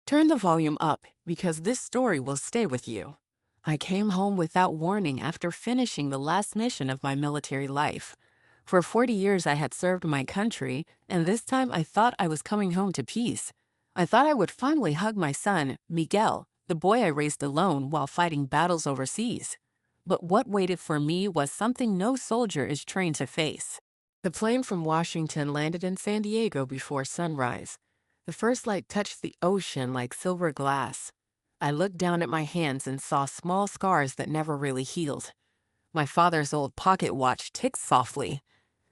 Turn the volume up because this story will stay with you. I came home without warning after finishing the last mission of my military life. For 40 years I had served my country, and this time I thought I was coming home to peace. I thought I would finally hug my son, Miguel, the boy I raised alone while fighting battles overseas. But what waited for me was something no soldier is trained to face. The plane from Washington landed in San Diego before sunrise. The first light touched the ocean like silver glass. I looked down at my hands and saw small scars that never really healed. My father's old pocket watch ticked softly.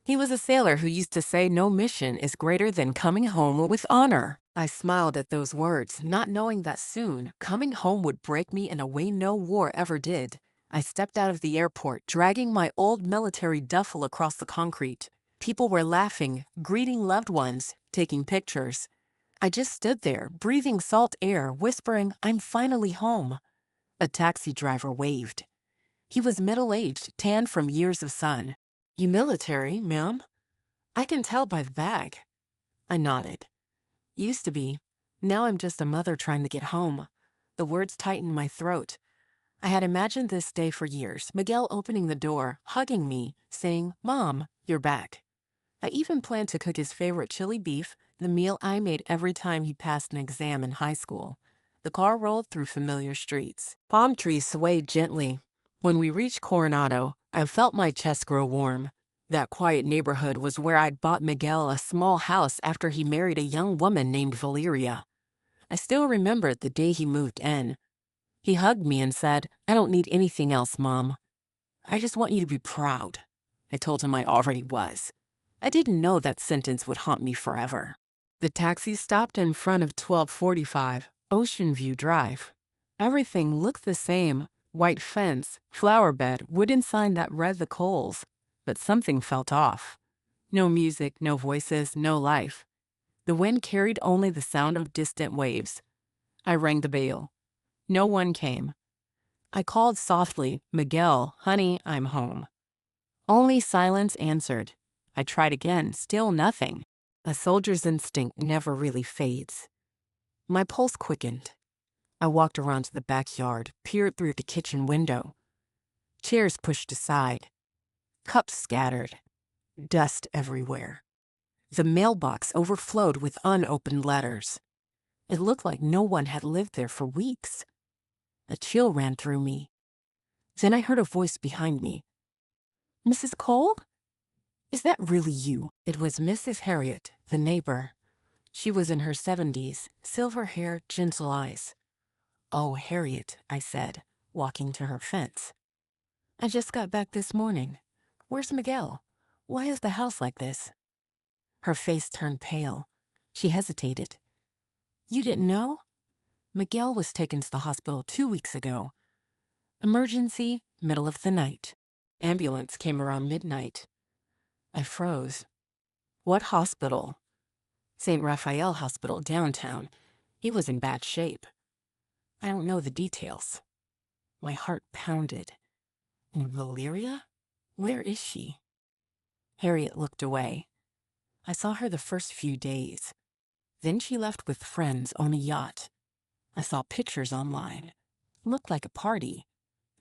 He was a sailor who used to say no mission is greater than coming home with honor. I smiled at those words, not knowing that soon, coming home would break me in a way no war ever did. I stepped out of the airport, dragging my old military duffel across the concrete. People were laughing, greeting loved ones, taking pictures. I just stood there, breathing salt air, whispering, "I'm finally home." A taxi driver waved. He was middle-aged, tanned from years of sun. "You military, ma'am?" "I can tell by the bag." I nodded. "Used to be. Now I'm just a mother trying to get home." The words tightened my throat. I had imagined this day for years, Miguel opening the door, hugging me, saying, "Mom, you're back." I even planned to cook his favorite chili beef, the meal I made every time he passed an exam in high school. The car rolled through familiar streets. Palm trees swayed gently. When we reached Coronado, I felt my chest grow warm. That quiet neighborhood was where I'd bought Miguel a small house after he married a young woman named Valeria. I still remembered the day he moved in. He hugged me and said, "I don't need anything else, Mom. I just want you to be proud." I told him I already was. I didn't know that sentence would haunt me forever. The taxi stopped in front of 1245 Ocean View Drive. Everything looked the same: white fence, flower bed, wooden sign that read the Coles. But something felt off. No music, no voices, no life. The wind carried only the sound of distant waves. I rang the bell. No one came. I called softly, "Miguel, honey, I'm home." Only silence answered. I tried again, still nothing. A soldier's instinct never really fades. My pulse quickened. I walked around to the backyard, peered through the kitchen window. Chairs pushed aside. Cups scattered. Dust everywhere. The mailbox overflowed with unopened letters. It looked like no one had lived there for weeks. A chill ran through me. Then I heard a voice behind me. "Mrs. Cole? Is that really you?" It was Mrs. Harriet, the neighbor. She was in her 70s, silver hair, gentle eyes. "Oh, Harriet," I said, walking to her fence. "I just got back this morning. Where's Miguel? Why is the house like this?" Her face turned pale. She hesitated. "You didn't know? Miguel was taken to the hospital 2 weeks ago. Emergency, middle of the night. Ambulance came around midnight." I froze. "What hospital?" "St. Raphael Hospital downtown. He was in bad shape." "I don't know the details." My heart pounded. "And Valeria? Where is she?" Harriet looked away. I saw her the first few days. Then she left with friends on a yacht. I saw pictures online. Looked like a party.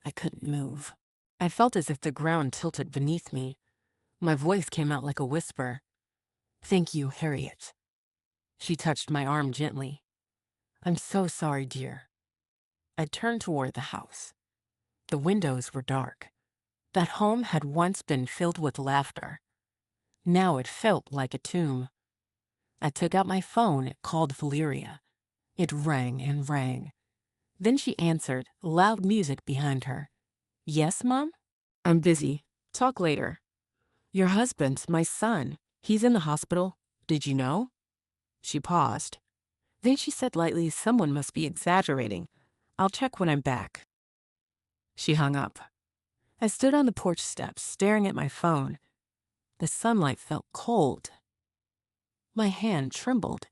I couldn't move. I felt as if the ground tilted beneath me. My voice came out like a whisper. "Thank you, Harriet." She touched my arm gently. "I'm so sorry, dear." I turned toward the house. The windows were dark. That home had once been filled with laughter. Now it felt like a tomb. I took out my phone, called Valeria. It rang and rang. Then she answered, loud music behind her. "Yes, Mom? I'm busy. Talk later." "Your husband, my son, he's in the hospital. Did you know?" She paused. Then she said lightly, "Someone must be exaggerating. I'll check when I'm back." She hung up. I stood on the porch steps, staring at my phone. The sunlight felt cold. My hand trembled.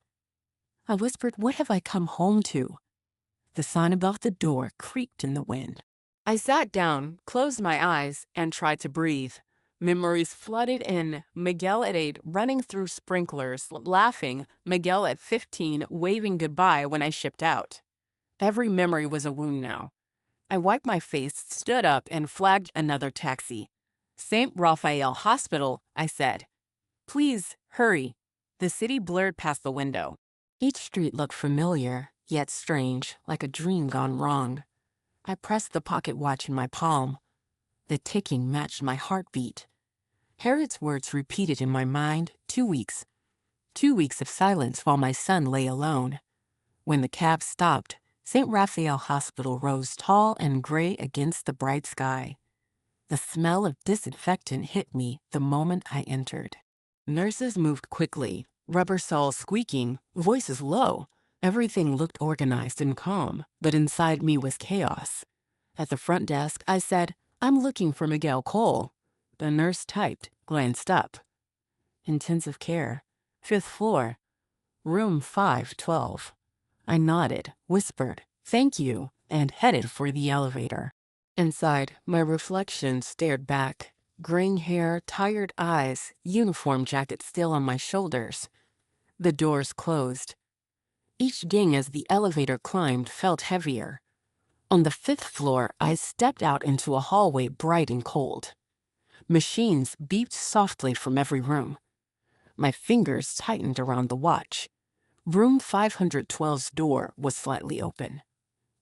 I whispered, "What have I come home to?" The sign above the door creaked in the wind. I sat down, closed my eyes, and tried to breathe. Memories flooded in. Miguel at 8, running through sprinklers, laughing. Miguel at 15, waving goodbye when I shipped out. Every memory was a wound now. I wiped my face, stood up, and flagged another taxi. St. Raphael Hospital, I said. Please, hurry. The city blurred past the window. Each street looked familiar, yet strange, like a dream gone wrong. I pressed the pocket watch in my palm. The ticking matched my heartbeat. Harriet's words repeated in my mind, 2 weeks. 2 weeks of silence while my son lay alone. When the cab stopped, St. Raphael Hospital rose tall and gray against the bright sky. The smell of disinfectant hit me the moment I entered. Nurses moved quickly, rubber soles squeaking, voices low. Everything looked organized and calm, but inside me was chaos. At the front desk, I said, "I'm looking for Miguel Cole." The nurse typed, glanced up. "Intensive care, 5th floor, room 512. I nodded, whispered, "Thank you," and headed for the elevator. Inside, my reflection stared back. Graying hair, tired eyes, uniform jacket still on my shoulders. The doors closed. Each ging as the elevator climbed felt heavier. On the 5th floor, I stepped out into a hallway bright and cold. Machines beeped softly from every room. My fingers tightened around the watch. Room 512's door was slightly open.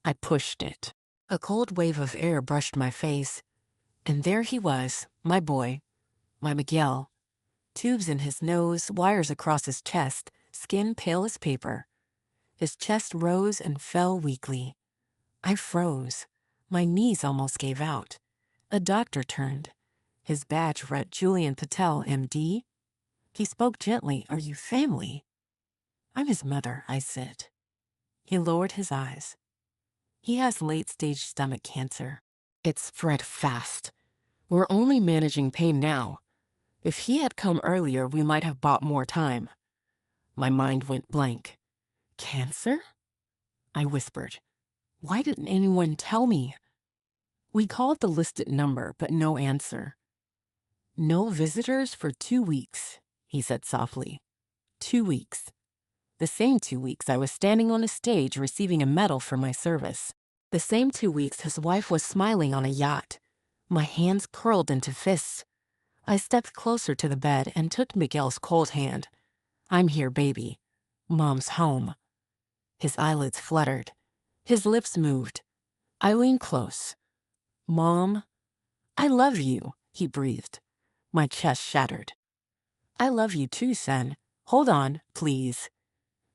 I pushed it. A cold wave of air brushed my face. And there he was, my boy, my Miguel. Tubes in his nose, wires across his chest, skin pale as paper. His chest rose and fell weakly. I froze. My knees almost gave out. A doctor turned. His badge read Julian Patel, MD. He spoke gently. "Are you family?" "I'm his mother," I said. He lowered his eyes. "He has late-stage stomach cancer. It spread fast. We're only managing pain now. If he had come earlier, we might have bought more time." My mind went blank. "Cancer?" I whispered. "Why didn't anyone tell me?" We called the listed number, but no answer. "No visitors for 2 weeks," he said softly. 2 weeks. The same 2 weeks I was standing on a stage receiving a medal for my service. The same 2 weeks his wife was smiling on a yacht. My hands curled into fists. I stepped closer to the bed and took Miguel's cold hand. "I'm here, baby. Mom's home." His eyelids fluttered. His lips moved. I leaned close. "Mom, I love you," he breathed. My chest shattered. "I love you too, son. Hold on, please."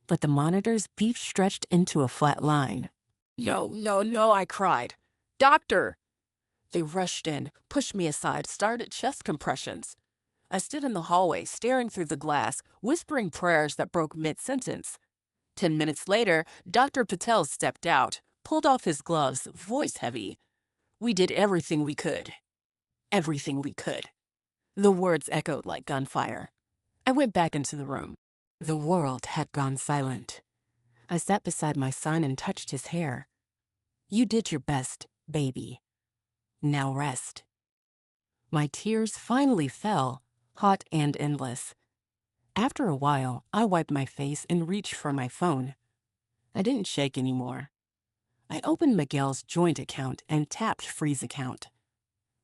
But the monitor's beep stretched into a flat line. "No, no, no," I cried. "Doctor!" They rushed in, pushed me aside, started chest compressions. I stood in the hallway, staring through the glass, whispering prayers that broke mid-sentence. 10 minutes later, Dr. Patel stepped out, pulled off his gloves, voice heavy. "We did everything we could. Everything we could." The words echoed like gunfire. I went back into the room. The world had gone silent. I sat beside my son and touched his hair. "You did your best, baby. Now rest." My tears finally fell, hot and endless. After a while, I wiped my face and reached for my phone. I didn't shake anymore. I opened Miguel's joint account and tapped freeze account.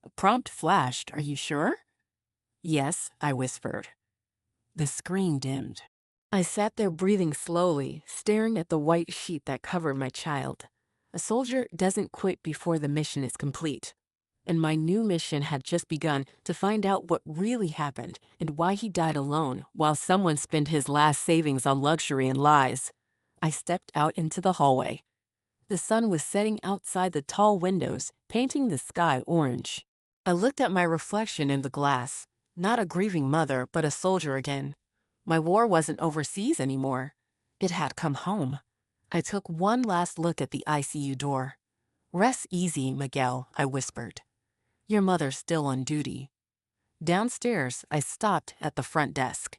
A prompt flashed. "Are you sure?" "Yes," I whispered. The screen dimmed. I sat there breathing slowly, staring at the white sheet that covered my child. A soldier doesn't quit before the mission is complete. And my new mission had just begun, to find out what really happened and why he died alone while someone spent his last savings on luxury and lies. I stepped out into the hallway. The sun was setting outside the tall windows, painting the sky orange. I looked at my reflection in the glass. Not a grieving mother, but a soldier again. My war wasn't overseas anymore. It had come home. I took one last look at the ICU door. "Rest easy, Miguel," I whispered. "Your mother's still on duty." Downstairs, I stopped at the front desk.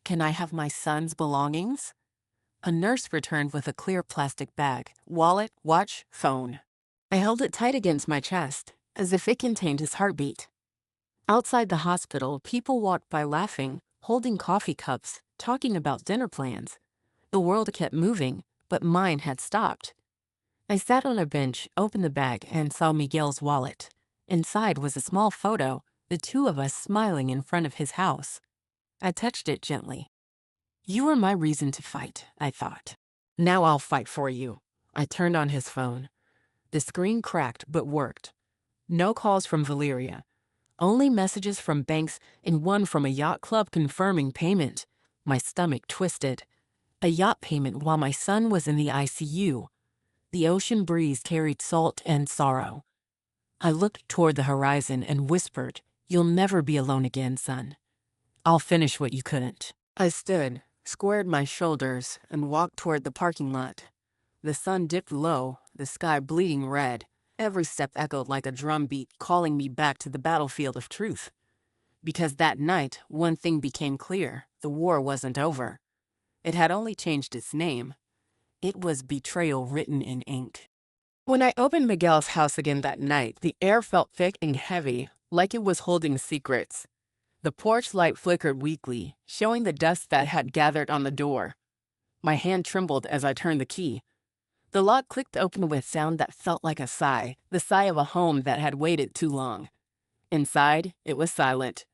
"Can I have my son's belongings?" A nurse returned with a clear plastic bag, wallet, watch, phone. I held it tight against my chest, as if it contained his heartbeat. Outside the hospital, people walked by laughing, holding coffee cups, talking about dinner plans. The world kept moving, but mine had stopped. I sat on a bench, opened the bag, and saw Miguel's wallet. Inside was a small photo, the two of us smiling in front of his house. I touched it gently. You were my reason to fight, I thought. Now I'll fight for you. I turned on his phone. The screen cracked but worked. No calls from Valeria. Only messages from banks and one from a yacht club confirming payment. My stomach twisted. A yacht payment while my son was in the ICU. The ocean breeze carried salt and sorrow. I looked toward the horizon and whispered, "You'll never be alone again, son. I'll finish what you couldn't." I stood, squared my shoulders, and walked toward the parking lot. The sun dipped low, the sky bleeding red. Every step echoed like a drumbeat, calling me back to the battlefield of truth. Because that night, one thing became clear: the war wasn't over. It had only changed its name. It was betrayal written in ink. When I opened Miguel's house again that night, the air felt thick and heavy, like it was holding secrets. The porch light flickered weakly, showing the dust that had gathered on the door. My hand trembled as I turned the key. The lock clicked open with sound that felt like a sigh, the sigh of a home that had waited too long. Inside, it was silent.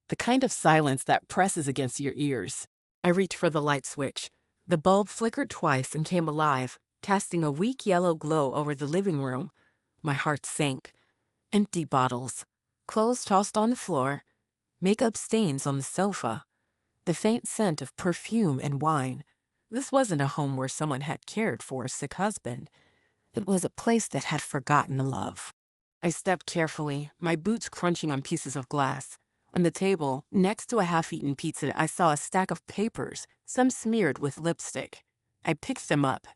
The kind of silence that presses against your ears. I reached for the light switch. The bulb flickered twice and came alive, casting a weak yellow glow over the living room. My heart sank. Empty bottles, clothes tossed on the floor, makeup stains on the sofa, the faint scent of perfume and wine. This wasn't a home where someone had cared for a sick husband. It was a place that had forgotten love. I stepped carefully, my boots crunching on pieces of glass. On the table, next to a half-eaten pizza, I saw a stack of papers, some smeared with lipstick. I picked them up.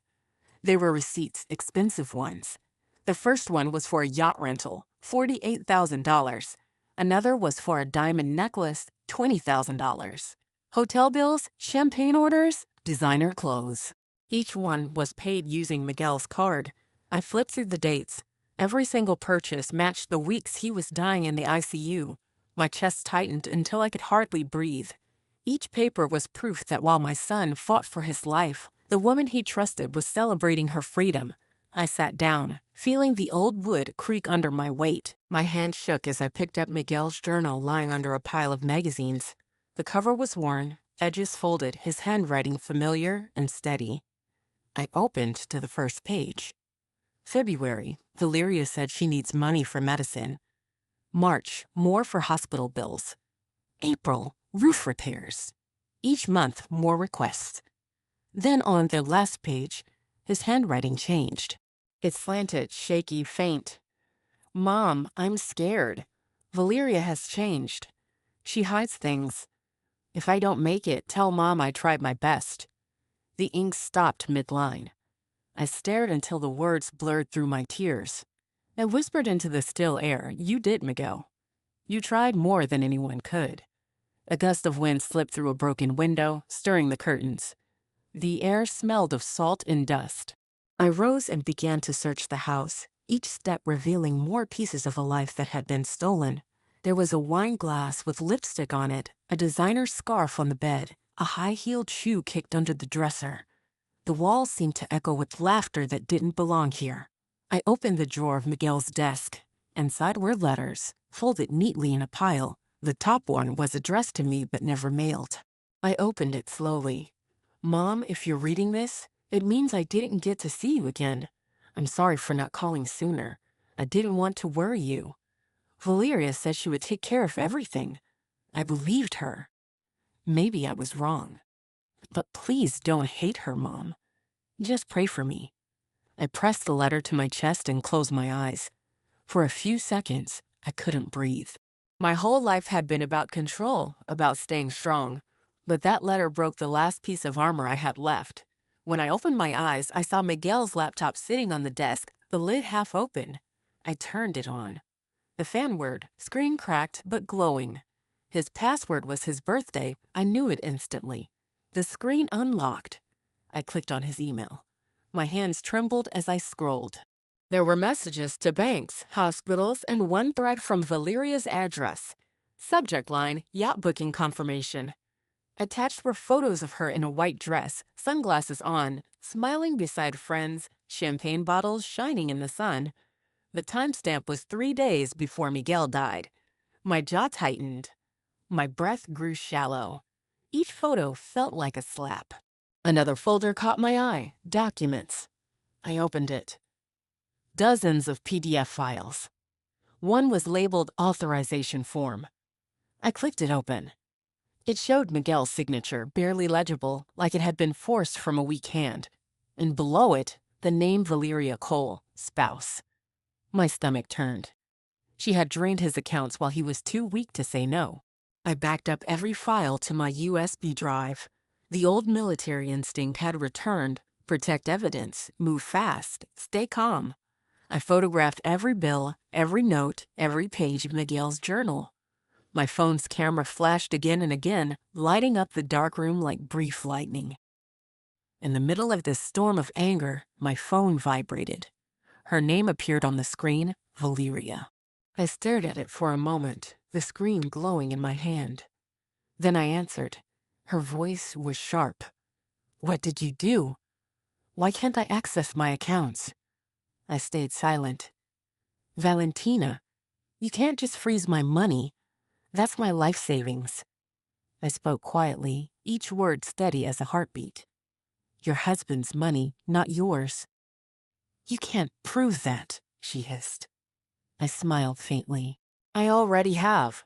They were receipts, expensive ones. The first one was for a yacht rental, $48,000. Another was for a diamond necklace, $20,000. Hotel bills, champagne orders, designer clothes. Each one was paid using Miguel's card. I flipped through the dates. Every single purchase matched the weeks he was dying in the ICU. My chest tightened until I could hardly breathe. Each paper was proof that while my son fought for his life, the woman he trusted was celebrating her freedom. I sat down, feeling the old wood creak under my weight. My hand shook as I picked up Miguel's journal lying under a pile of magazines. The cover was worn, edges folded, his handwriting familiar and steady. I opened to the first page. February, Valeria said she needs money for medicine. March, more for hospital bills. April, roof repairs. Each month, more requests. Then on the last page, his handwriting changed. It slanted, shaky, faint. Mom, I'm scared. Valeria has changed. She hides things. If I don't make it, tell Mom I tried my best. The ink stopped mid-line. I stared until the words blurred through my tears. I whispered into the still air, "You did, Miguel. You tried more than anyone could." A gust of wind slipped through a broken window, stirring the curtains. The air smelled of salt and dust. I rose and began to search the house, each step revealing more pieces of a life that had been stolen. There was a wine glass with lipstick on it, a designer scarf on the bed, a high-heeled shoe kicked under the dresser. The walls seemed to echo with laughter that didn't belong here. I opened the drawer of Miguel's desk. Inside were letters, folded neatly in a pile. The top one was addressed to me but never mailed. I opened it slowly. "Mom, if you're reading this, it means I didn't get to see you again. I'm sorry for not calling sooner. I didn't want to worry you. Valeria said she would take care of everything. I believed her. Maybe I was wrong. But please don't hate her, Mom. Just pray for me." I pressed the letter to my chest and closed my eyes. For a few seconds, I couldn't breathe. My whole life had been about control, about staying strong. But that letter broke the last piece of armor I had left. When I opened my eyes, I saw Miguel's laptop sitting on the desk, the lid half open. I turned it on. The fan word, screen cracked but glowing. His password was his birthday. I knew it instantly. The screen unlocked. I clicked on his email. My hands trembled as I scrolled. There were messages to banks, hospitals, and one thread from Valeria's address. Subject line, yacht booking confirmation. Attached were photos of her in a white dress, sunglasses on, smiling beside friends, champagne bottles shining in the sun. The timestamp was 3 days before Miguel died. My jaw tightened. My breath grew shallow. Each photo felt like a slap. Another folder caught my eye. Documents. I opened it. Dozens of PDF files. One was labeled Authorization Form. I clicked it open. It showed Miguel's signature, barely legible, like it had been forced from a weak hand. And below it, the name Valeria Cole, spouse. My stomach turned. She had drained his accounts while he was too weak to say no. I backed up every file to my USB drive. The old military instinct had returned. Protect evidence, move fast, stay calm. I photographed every bill, every note, every page of Miguel's journal. My phone's camera flashed again and again, lighting up the dark room like brief lightning. In the middle of this storm of anger, my phone vibrated. Her name appeared on the screen, Valeria. I stared at it for a moment, the screen glowing in my hand. Then I answered. Her voice was sharp. "What did you do? Why can't I access my accounts?" I stayed silent. "Valentina, you can't just freeze my money. That's my life savings." I spoke quietly, each word steady as a heartbeat. "Your husband's money, not yours." "You can't prove that," she hissed. I smiled faintly. "I already have."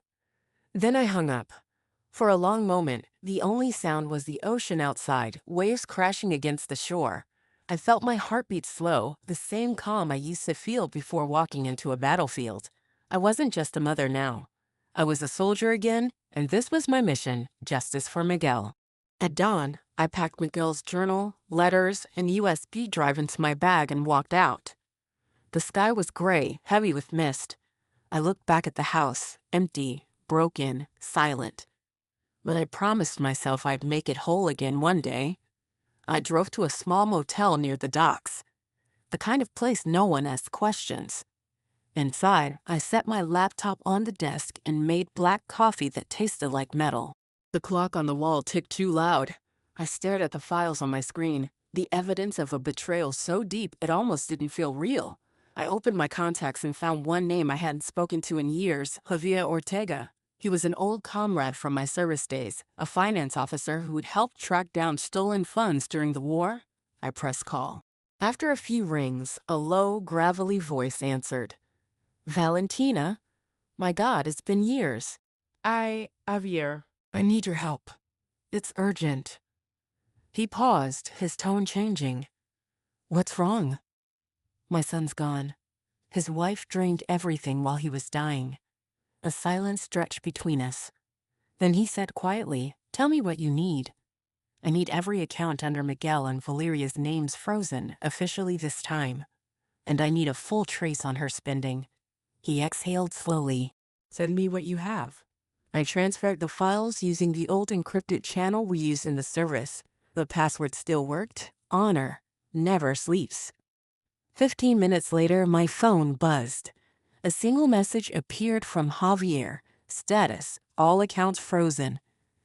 Then I hung up. For a long moment, the only sound was the ocean outside, waves crashing against the shore. I felt my heartbeat slow, the same calm I used to feel before walking into a battlefield. I wasn't just a mother now. I was a soldier again, and this was my mission, justice for Miguel. At dawn, I packed Miguel's journal, letters, and USB drive into my bag and walked out. The sky was gray, heavy with mist. I looked back at the house, empty, broken, silent. But I promised myself I'd make it whole again one day. I drove to a small motel near the docks, the kind of place no one asks questions. Inside, I set my laptop on the desk and made black coffee that tasted like metal. The clock on the wall ticked too loud. I stared at the files on my screen, the evidence of a betrayal so deep it almost didn't feel real. I opened my contacts and found one name I hadn't spoken to in years, Javier Ortega. He was an old comrade from my service days, a finance officer who had helped track down stolen funds during the war. I pressed call. After a few rings, a low, gravelly voice answered. "Valentina? My God, it's been years." Javier, I need your help. It's urgent." He paused, his tone changing. "What's wrong?" "My son's gone. His wife drained everything while he was dying." A silence stretched between us. Then he said quietly, "Tell me what you need." "I need every account under Miguel and Valeria's names frozen, officially this time. And I need a full trace on her spending." He exhaled slowly. "Send me what you have." I transferred the files using the old encrypted channel we used in the service. The password still worked. Honor never sleeps. 15 minutes later, my phone buzzed. A single message appeared from Javier. Status, all accounts frozen.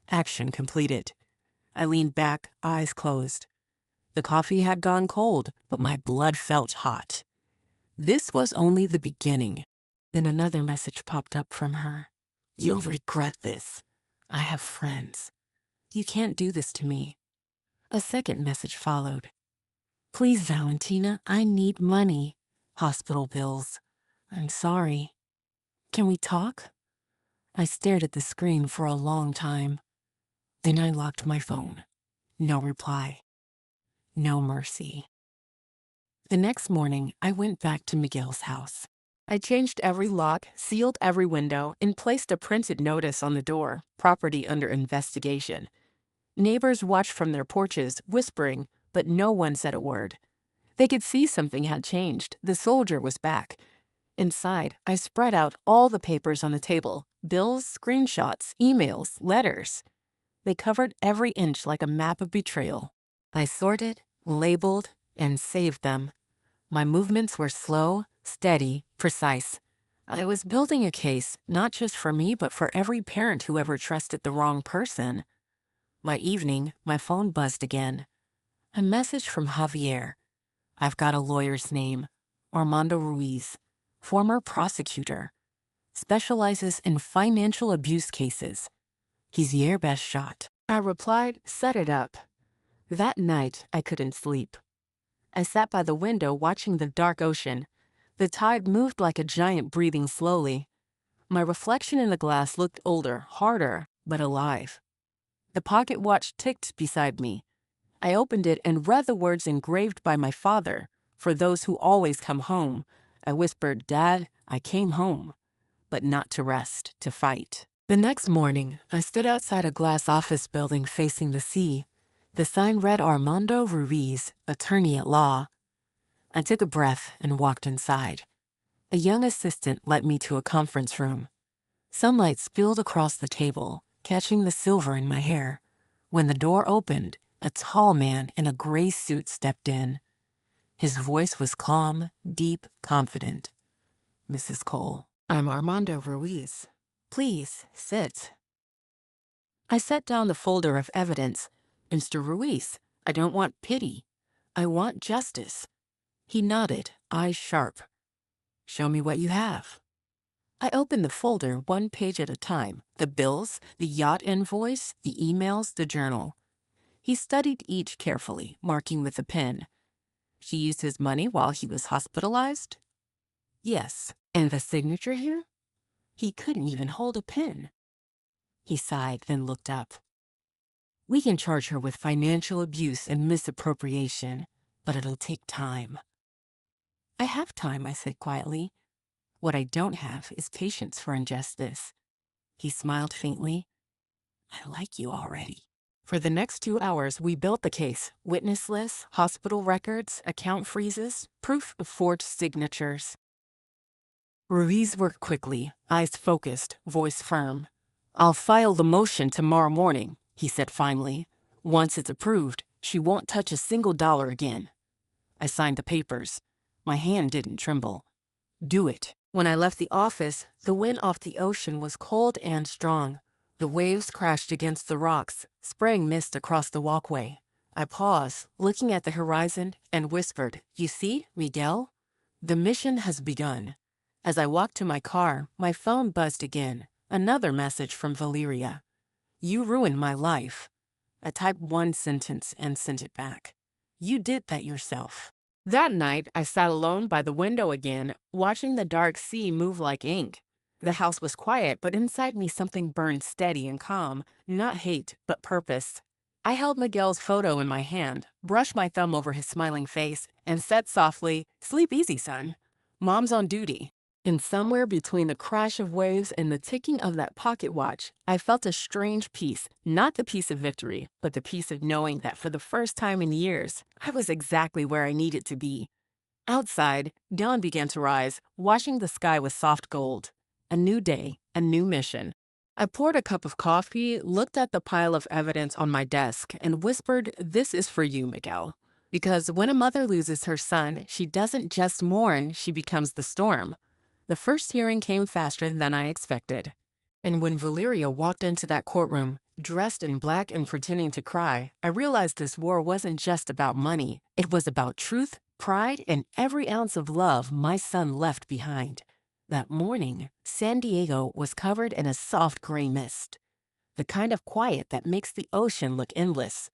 Action completed. I leaned back, eyes closed. The coffee had gone cold, but my blood felt hot. This was only the beginning. Then another message popped up from her. "You'll regret this. I have friends. You can't do this to me." A second message followed. "Please, Valentina, I need money. Hospital bills. I'm sorry. Can we talk?" I stared at the screen for a long time. Then I locked my phone. No reply. No mercy. The next morning, I went back to Miguel's house. I changed every lock, sealed every window, and placed a printed notice on the door, "Property under investigation." Neighbors watched from their porches, whispering, but no one said a word. They could see something had changed. The soldier was back. Inside, I spread out all the papers on the table, bills, screenshots, emails, letters. They covered every inch like a map of betrayal. I sorted, labeled, and saved them. My movements were slow, steady, precise. I was building a case, not just for me, but for every parent who ever trusted the wrong person. By evening, my phone buzzed again. A message from Javier. I've got a lawyer's name. Armando Ruiz, former prosecutor. Specializes in financial abuse cases. He's your best shot. I replied, set it up. That night, I couldn't sleep. I sat by the window watching the dark ocean. The tide moved like a giant breathing slowly. My reflection in the glass looked older, harder, but alive. The pocket watch ticked beside me. I opened it and read the words engraved by my father. For those who always come home. I whispered, Dad, I came home. But not to rest, to fight. The next morning, I stood outside a glass office building facing the sea. The sign read Armando Ruiz, attorney at law. I took a breath and walked inside. A young assistant led me to a conference room. Sunlight spilled across the table, catching the silver in my hair. When the door opened, a tall man in a gray suit stepped in. His voice was calm, deep, confident. Mrs. Cole, I'm Armando Ruiz. Please, sit. I set down the folder of evidence. Mr. Ruiz, I don't want pity. I want justice. He nodded, eyes sharp. Show me what you have. I opened the folder one page at a time. The bills, the yacht invoice, the emails, the journal. He studied each carefully, marking with a pen. She used his money while he was hospitalized? Yes. And the signature here? He couldn't even hold a pen. He sighed, then looked up. We can charge her with financial abuse and misappropriation, but it'll take time. I have time, I said quietly. What I don't have is patience for injustice. He smiled faintly. I like you already. For the next 2 hours, we built the case. Witness lists, hospital records, account freezes, proof of forged signatures. Ruiz worked quickly, eyes focused, voice firm. I'll file the motion tomorrow morning, he said finally. Once it's approved, she won't touch a single dollar again. I signed the papers. My hand didn't tremble. Do it. When I left the office, the wind off the ocean was cold and strong. The waves crashed against the rocks, spraying mist across the walkway. I paused, looking at the horizon, and whispered, You see, Miguel? The mission has begun. As I walked to my car, my phone buzzed again. Another message from Valeria. You ruined my life. I typed one sentence and sent it back. You did that yourself. That night, I sat alone by the window again, watching the dark sea move like ink. The house was quiet, but inside me something burned steady and calm, not hate, but purpose. I held Miguel's photo in my hand, brushed my thumb over his smiling face, and said softly, Sleep easy, son. Mom's on duty. And somewhere between the crash of waves and the ticking of that pocket watch, I felt a strange peace, not the peace of victory, but the peace of knowing that for the first time in years, I was exactly where I needed to be. Outside, dawn began to rise, washing the sky with soft gold. A new day, a new mission. I poured a cup of coffee, looked at the pile of evidence on my desk, and whispered, This is for you, Miguel. Because when a mother loses her son, she doesn't just mourn, she becomes the storm. The first hearing came faster than I expected. And when Valeria walked into that courtroom, dressed in black and pretending to cry, I realized this war wasn't just about money. It was about truth, pride, and every ounce of love my son left behind. That morning, San Diego was covered in a soft gray mist, the kind of quiet that makes the ocean look endless.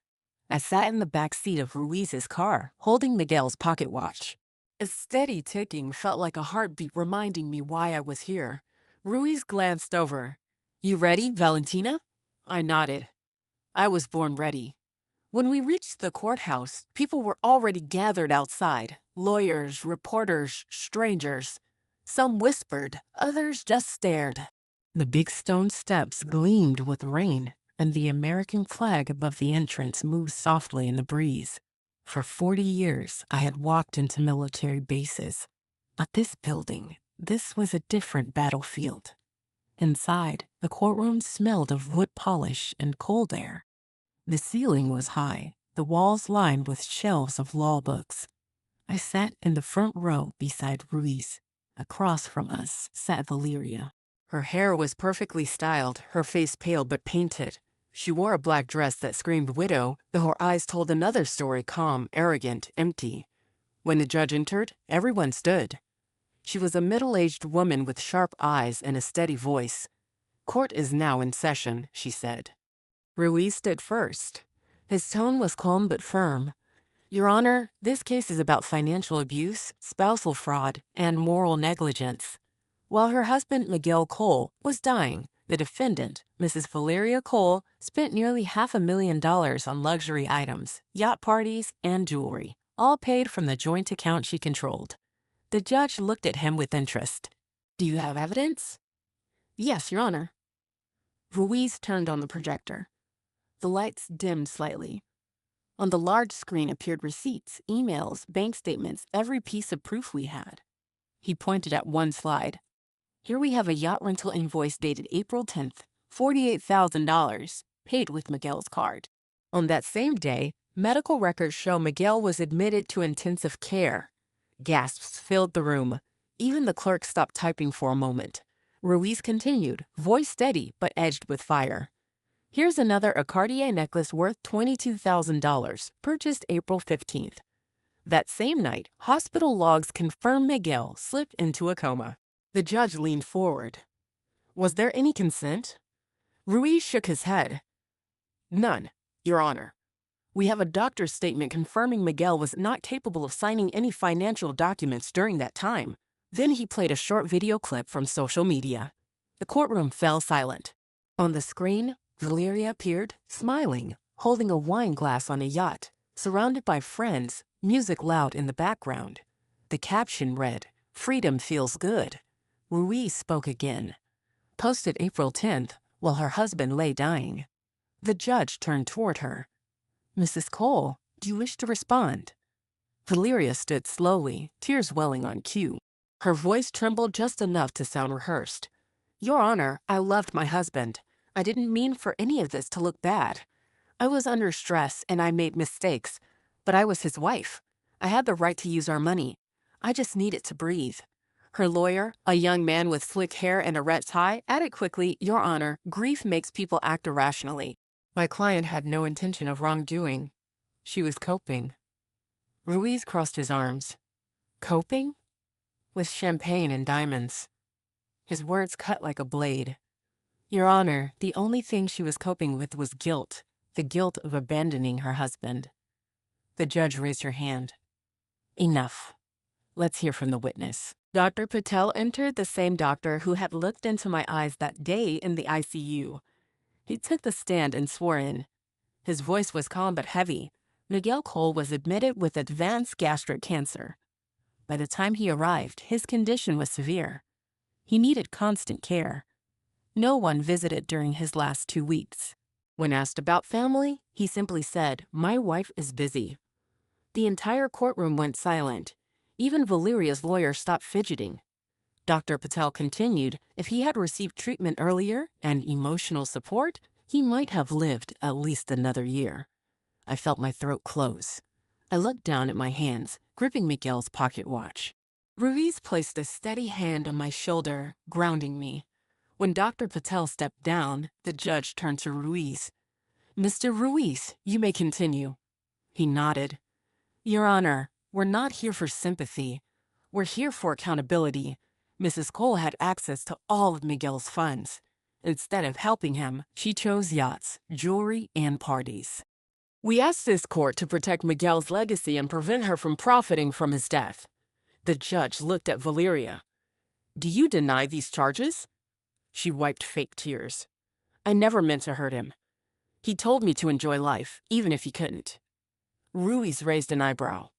I sat in the back seat of Ruiz's car, holding Miguel's pocket watch. A steady ticking felt like a heartbeat reminding me why I was here. Ruiz glanced over. You ready, Valentina? I nodded. I was born ready. When we reached the courthouse, people were already gathered outside. Lawyers, reporters, strangers. Some whispered, others just stared. The big stone steps gleamed with rain, and the American flag above the entrance moved softly in the breeze. For 40 years, I had walked into military bases. But this building, this was a different battlefield. Inside, the courtroom smelled of wood polish and cold air. The ceiling was high, the walls lined with shelves of law books. I sat in the front row beside Ruiz. Across from us sat Valeria. Her hair was perfectly styled, her face pale but painted. She wore a black dress that screamed widow, though her eyes told another story, calm, arrogant, empty. When the judge entered, everyone stood. She was a middle-aged woman with sharp eyes and a steady voice. "Court is now in session," she said. Ruiz stood first. His tone was calm but firm. "Your Honor, this case is about financial abuse, spousal fraud, and moral negligence. While her husband, Miguel Cole, was dying, the defendant, Mrs. Valeria Cole, spent nearly $500,000 on luxury items, yacht parties, and jewelry, all paid from the joint account she controlled." The judge looked at him with interest. "Do you have evidence?" "Yes, Your Honor." Ruiz turned on the projector. The lights dimmed slightly. On the large screen appeared receipts, emails, bank statements, every piece of proof we had. He pointed at one slide. "Here we have a yacht rental invoice dated April 10th, $48,000, paid with Miguel's card. On that same day, medical records show Miguel was admitted to intensive care." Gasps filled the room. Even the clerk stopped typing for a moment. Ruiz continued, voice steady but edged with fire. "Here's another Cartier necklace worth $22,000, purchased April 15th. That same night, hospital logs confirm Miguel slipped into a coma." The judge leaned forward. "Was there any consent?" Ruiz shook his head. "None, Your Honor. We have a doctor's statement confirming Miguel was not capable of signing any financial documents during that time." Then he played a short video clip from social media. The courtroom fell silent. On the screen, Valeria appeared, smiling, holding a wine glass on a yacht, surrounded by friends, music loud in the background. The caption read, "Freedom feels good." Ruiz spoke again. "Posted April 10th, while her husband lay dying." The judge turned toward her. "Mrs. Cole, do you wish to respond?" Valeria stood slowly, tears welling on cue. Her voice trembled just enough to sound rehearsed. "Your Honor, I loved my husband. I didn't mean for any of this to look bad. I was under stress and I made mistakes, but I was his wife. I had the right to use our money. I just needed to breathe." Her lawyer, a young man with slick hair and a red tie, added quickly, "Your Honor, grief makes people act irrationally. My client had no intention of wrongdoing. She was coping." Ruiz crossed his arms. "Coping?" "With champagne and diamonds." His words cut like a blade. "Your Honor, the only thing she was coping with was guilt, the guilt of abandoning her husband." The judge raised her hand. "Enough. Let's hear from the witness." Dr. Patel entered, the same doctor who had looked into my eyes that day in the ICU. He took the stand and swore in. His voice was calm but heavy. Miguel Cole was admitted with advanced gastric cancer. By the time he arrived, his condition was severe. He needed constant care. No one visited during his last 2 weeks. When asked about family, he simply said, "My wife is busy." The entire courtroom went silent. Even Valeria's lawyer stopped fidgeting. Dr. Patel continued, if he had received treatment earlier and emotional support, he might have lived at least another year. I felt my throat close. I looked down at my hands, gripping Miguel's pocket watch. Ruiz placed a steady hand on my shoulder, grounding me. When Dr. Patel stepped down, the judge turned to Ruiz. "Mr. Ruiz, you may continue." He nodded. "Your Honor, we're not here for sympathy. We're here for accountability. Mrs. Cole had access to all of Miguel's funds. Instead of helping him, she chose yachts, jewelry, and parties. We asked this court to protect Miguel's legacy and prevent her from profiting from his death." The judge looked at Valeria. "Do you deny these charges?" She wiped fake tears. "I never meant to hurt him. He told me to enjoy life, even if he couldn't." Ruiz raised an eyebrow.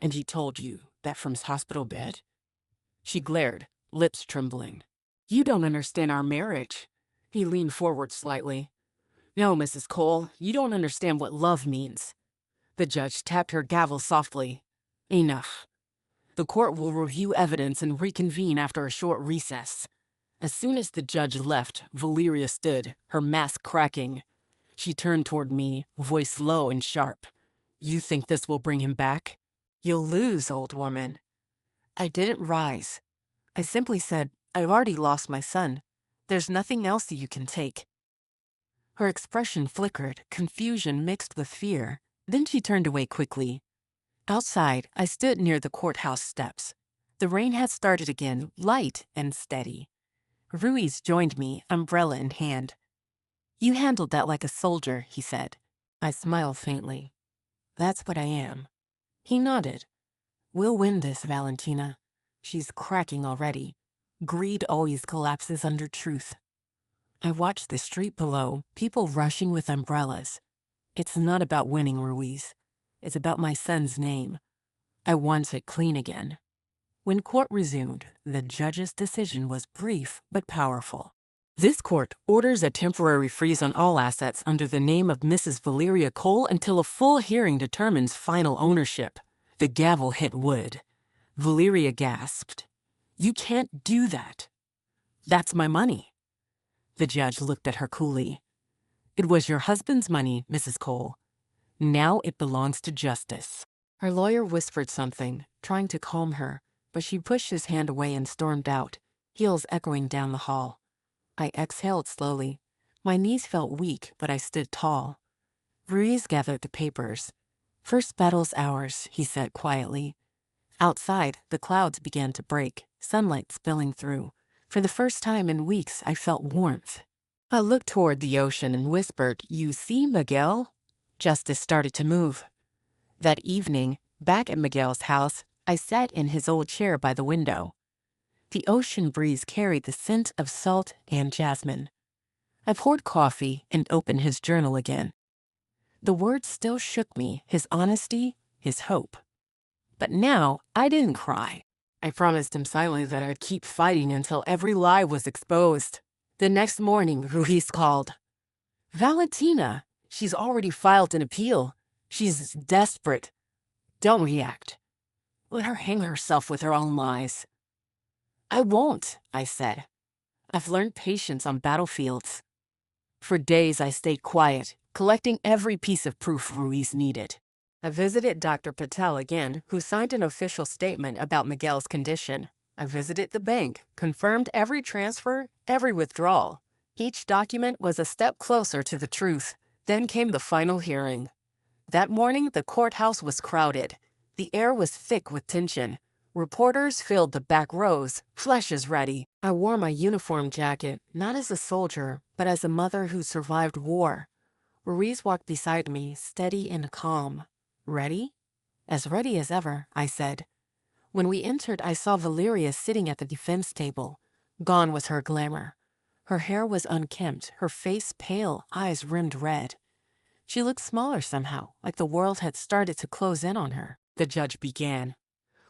"And he told you that from his hospital bed?" She glared, lips trembling. "You don't understand our marriage." He leaned forward slightly. "No, Mrs. Cole, you don't understand what love means." The judge tapped her gavel softly. "Enough. The court will review evidence and reconvene after a short recess." As soon as the judge left, Valeria stood, her mask cracking. She turned toward me, voice low and sharp. "You think this will bring him back? You'll lose, old woman." I didn't rise. I simply said, "I've already lost my son. There's nothing else you can take." Her expression flickered, confusion mixed with fear. Then she turned away quickly. Outside, I stood near the courthouse steps. The rain had started again, light and steady. Ruiz joined me, umbrella in hand. "You handled that like a soldier," he said. I smiled faintly. "That's what I am." He nodded. "We'll win this, Valentina." She's cracking already. Greed always collapses under truth. I watched the street below, people rushing with umbrellas. It's not about winning, Ruiz. It's about my son's name. I want it clean again. When court resumed, the judge's decision was brief but powerful. This court orders a temporary freeze on all assets under the name of Mrs. Valeria Cole until a full hearing determines final ownership. The gavel hit wood. Valeria gasped. "You can't do that." "That's my money." The judge looked at her coolly. "It was your husband's money, Mrs. Cole. Now it belongs to justice." Her lawyer whispered something, trying to calm her, but she pushed his hand away and stormed out, heels echoing down the hall. I exhaled slowly. My knees felt weak, but I stood tall. Ruiz gathered the papers. "First battle's ours," he said quietly. Outside, the clouds began to break, sunlight spilling through. For the first time in weeks, I felt warmth. I looked toward the ocean and whispered, "You see, Miguel?" Justice started to move. That evening, back at Miguel's house, I sat in his old chair by the window. The ocean breeze carried the scent of salt and jasmine. I poured coffee and opened his journal again. The words still shook me, his honesty, his hope. But now, I didn't cry. I promised him silently that I'd keep fighting until every lie was exposed. The next morning, Ruiz called. "Valentina, she's already filed an appeal. She's desperate. Don't react. Let her hang herself with her own lies." "I won't," I said. "I've learned patience on battlefields." For days, I stayed quiet, collecting every piece of proof Ruiz needed. I visited Dr. Patel again, who signed an official statement about Miguel's condition. I visited the bank, confirmed every transfer, every withdrawal. Each document was a step closer to the truth. Then came the final hearing. That morning, the courthouse was crowded. The air was thick with tension. Reporters filled the back rows, flashes ready. I wore my uniform jacket, not as a soldier, but as a mother who survived war. Ruiz walked beside me, steady and calm. "Ready?" "As ready as ever," I said. When we entered, I saw Valeria sitting at the defense table. Gone was her glamour. Her hair was unkempt, her face pale, eyes rimmed red. She looked smaller somehow, like the world had started to close in on her. The judge began.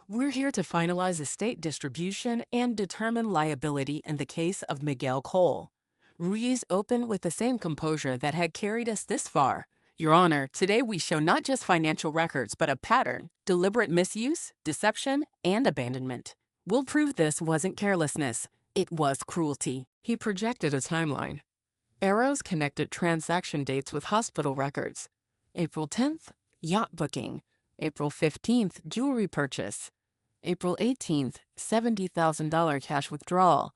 "We're here to finalize estate distribution and determine liability in the case of Miguel Cole." Ruiz opened with the same composure that had carried us this far. "Your Honor, today we show not just financial records, but a pattern: deliberate misuse, deception, and abandonment. We'll prove this wasn't carelessness. It was cruelty." He projected a timeline. Arrows connected transaction dates with hospital records. April 10th, yacht booking. April 15th, jewelry purchase. April 18th, $70,000 cash withdrawal.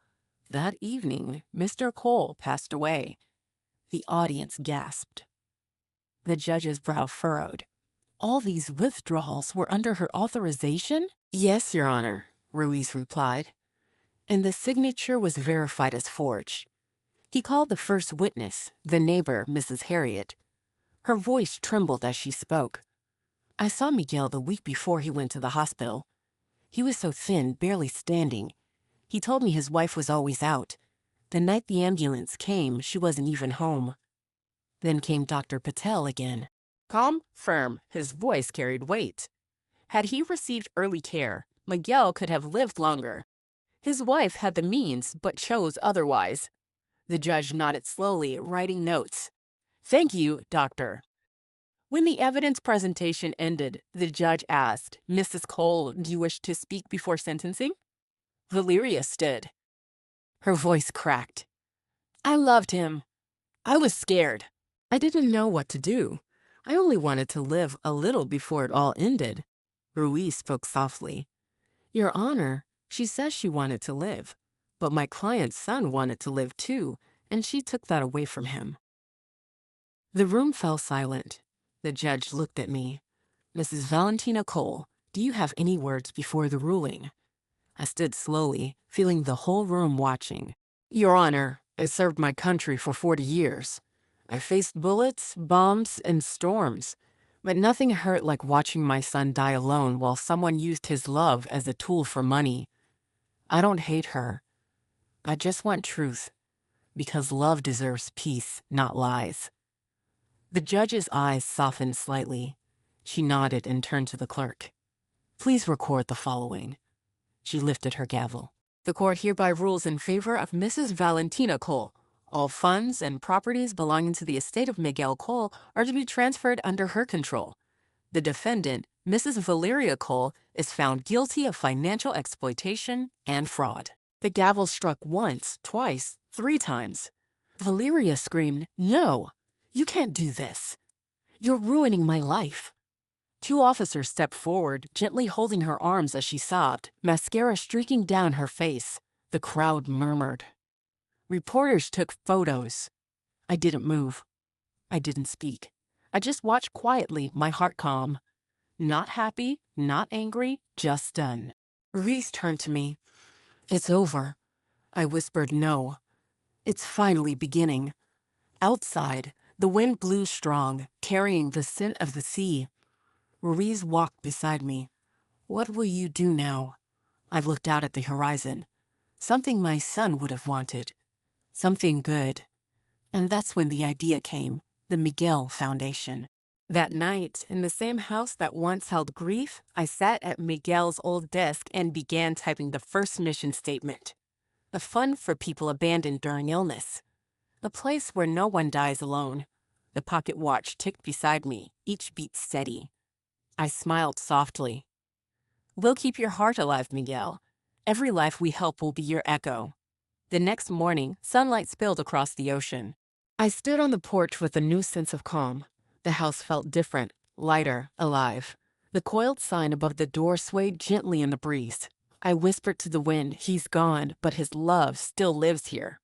That evening, Mr. Cole passed away. The audience gasped. The judge's brow furrowed. "All these withdrawals were under her authorization?" "Yes, Your Honor," Ruiz replied. And the signature was verified as forged. He called the first witness, the neighbor, Mrs. Harriet. Her voice trembled as she spoke. "I saw Miguel the week before he went to the hospital. He was so thin, barely standing. He told me his wife was always out. The night the ambulance came, she wasn't even home." Then came Dr. Patel again. Calm, firm, his voice carried weight. Had he received early care, Miguel could have lived longer. His wife had the means, but chose otherwise. The judge nodded slowly, writing notes. "Thank you, doctor." When the evidence presentation ended, the judge asked, "Mrs. Cole, do you wish to speak before sentencing?" Valeria stood. Her voice cracked. "I loved him. I was scared. I didn't know what to do. I only wanted to live a little before it all ended." Ruiz spoke softly. "Your Honor, She says she wanted to live, but my client's son wanted to live too, and she took that away from him. The room fell silent. The judge looked at me. Mrs. Valentina Cole, do you have any words before the ruling? I stood slowly, feeling the whole room watching. Your Honor, I served my country for 40 years. I faced bullets, bombs, and storms, but nothing hurt like watching my son die alone while someone used his love as a tool for money. I don't hate her. I just want truth, because love deserves peace, not lies. The judge's eyes softened slightly. She nodded and turned to the clerk. Please record the following. She lifted her gavel. The court hereby rules in favor of Mrs. Valentina Cole. All funds and properties belonging to the estate of Miguel Cole are to be transferred under her control. The defendant, Mrs. Valeria Cole, is found guilty of financial exploitation and fraud. The gavel struck once, twice, 3 times. Valeria screamed, "No, you can't do this. You're ruining my life." 2 officers stepped forward, gently holding her arms as she sobbed, mascara streaking down her face. The crowd murmured. Reporters took photos. I didn't move. I didn't speak. I just watched quietly, my heart calm. Not happy, not angry, just stunned. Reese turned to me. It's over. I whispered no. It's finally beginning. Outside, the wind blew strong, carrying the scent of the sea. Ruiz walked beside me. What will you do now? I looked out at the horizon. Something my son would have wanted. Something good. And that's when the idea came, the Miguel Foundation. That night, in the same house that once held grief, I sat at Miguel's old desk and began typing the first mission statement. A fund for people abandoned during illness. A place where no one dies alone. The pocket watch ticked beside me, each beat steady. I smiled softly. We'll keep your heart alive, Miguel. Every life we help will be your echo. The next morning, sunlight spilled across the ocean. I stood on the porch with a new sense of calm. The house felt different, lighter, alive. The coiled sign above the door swayed gently in the breeze. I whispered to the wind, he's gone, but his love still lives here.